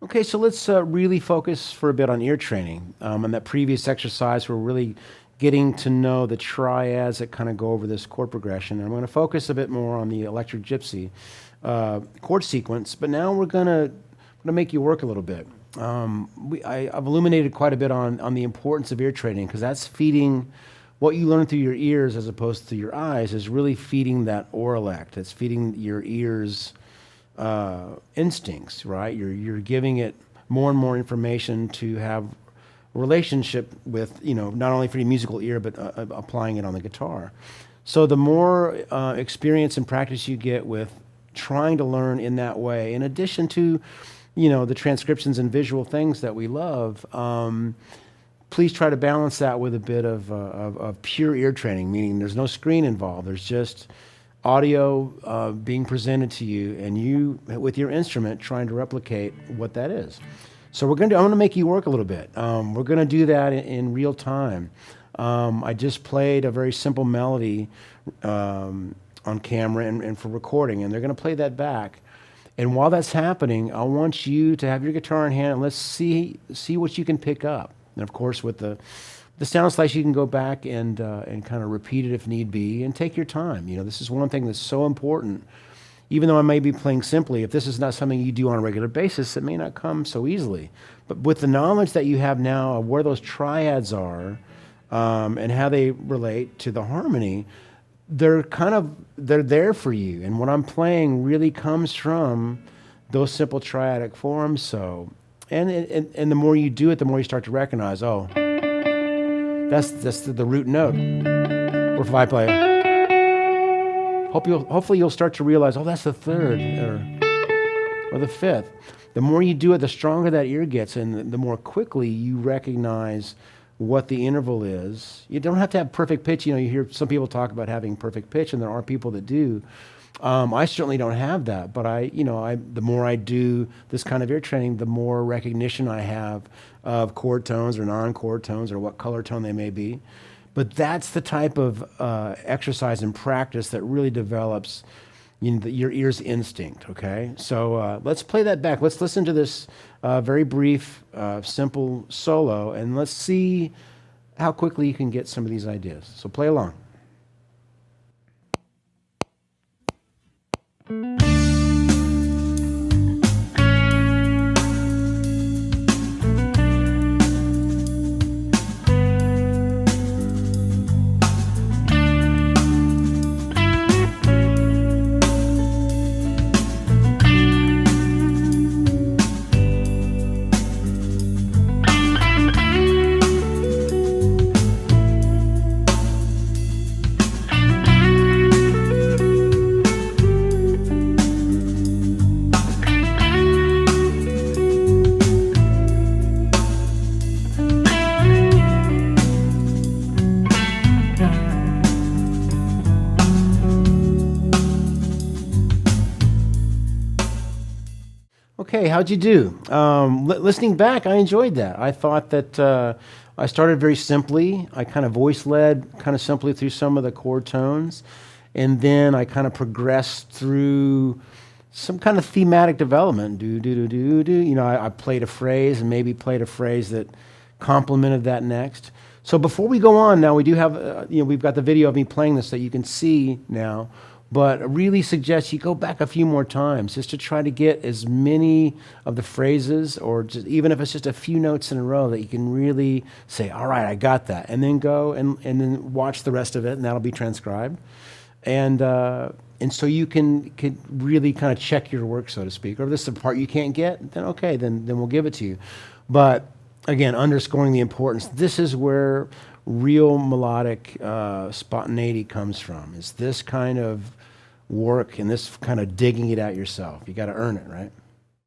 Okay, so let's really focus for a bit on ear training. In that previous exercise, we're really getting to know the triads that kind of go over this chord progression. And I'm going to focus a bit more on the electric gypsy chord sequence, but now we're going to make you work a little bit. I've illuminated quite a bit on the importance of ear training because that's feeding what you learn through your ears as opposed to your eyes is really feeding that auralect. It's feeding your ears instincts, right? You're giving it more and more information to have a relationship with, not only for your musical ear, but applying it on the guitar. So the more experience and practice you get with trying to learn in that way, in addition to, the transcriptions and visual things that we love, please try to balance that with a bit of pure ear training, meaning there's no screen involved. There's just audio being presented to you, and you, with your instrument, trying to replicate what that is. So I'm going to make you work a little bit. We're going to do that in real time. I just played a very simple melody on camera and for recording, and they're going to play that back. And while that's happening, I want you to have your guitar in hand and let's see what you can pick up. And of course, with the sound slice, you can go back and kind of repeat it if need be, and take your time. This is one thing that's so important. Even though I may be playing simply, if this is not something you do on a regular basis, it may not come so easily. But with the knowledge that you have now of where those triads are and how they relate to the harmony, they're there for you. And what I'm playing really comes from those simple triadic forms. So, and the more you do it, the more you start to recognize, oh, that's the root note. Or if I play, hopefully you'll start to realize, oh, that's the third or the fifth. The more you do it, the stronger that ear gets, and the more quickly you recognize what the interval is. You don't have to have perfect pitch. You hear some people talk about having perfect pitch, and there are people that do. I certainly don't have that, but the more I do this kind of ear training, the more recognition I have of chord tones or non-chord tones or what color tone they may be. But that's the type of exercise and practice that really develops your ear's instinct, okay? So let's play that back. Let's listen to this very brief, simple solo, and let's see how quickly you can get some of these ideas. So play along. Okay, how'd you do? Listening back, I enjoyed that. I thought that I started very simply. I kind of voice-led kind of simply through some of the chord tones, and then I kind of progressed through some kind of thematic development. Do, do, do, do, do. I played a phrase and maybe played a phrase that complemented that next. So before we go on now, we do have, we've got the video of me playing this that you can see now. But I really suggest you go back a few more times just to try to get as many of the phrases, or just, even if it's just a few notes in a row, that you can really say, all right, I got that. And then go and then watch the rest of it, and that'll be transcribed. And so you can really kind of check your work, so to speak. Or if this is the part you can't get, then okay, then we'll give it to you. But again, underscoring the importance, this is where real melodic spontaneity comes from, is this kind of work and this kind of digging it out yourself. You got to earn it, right?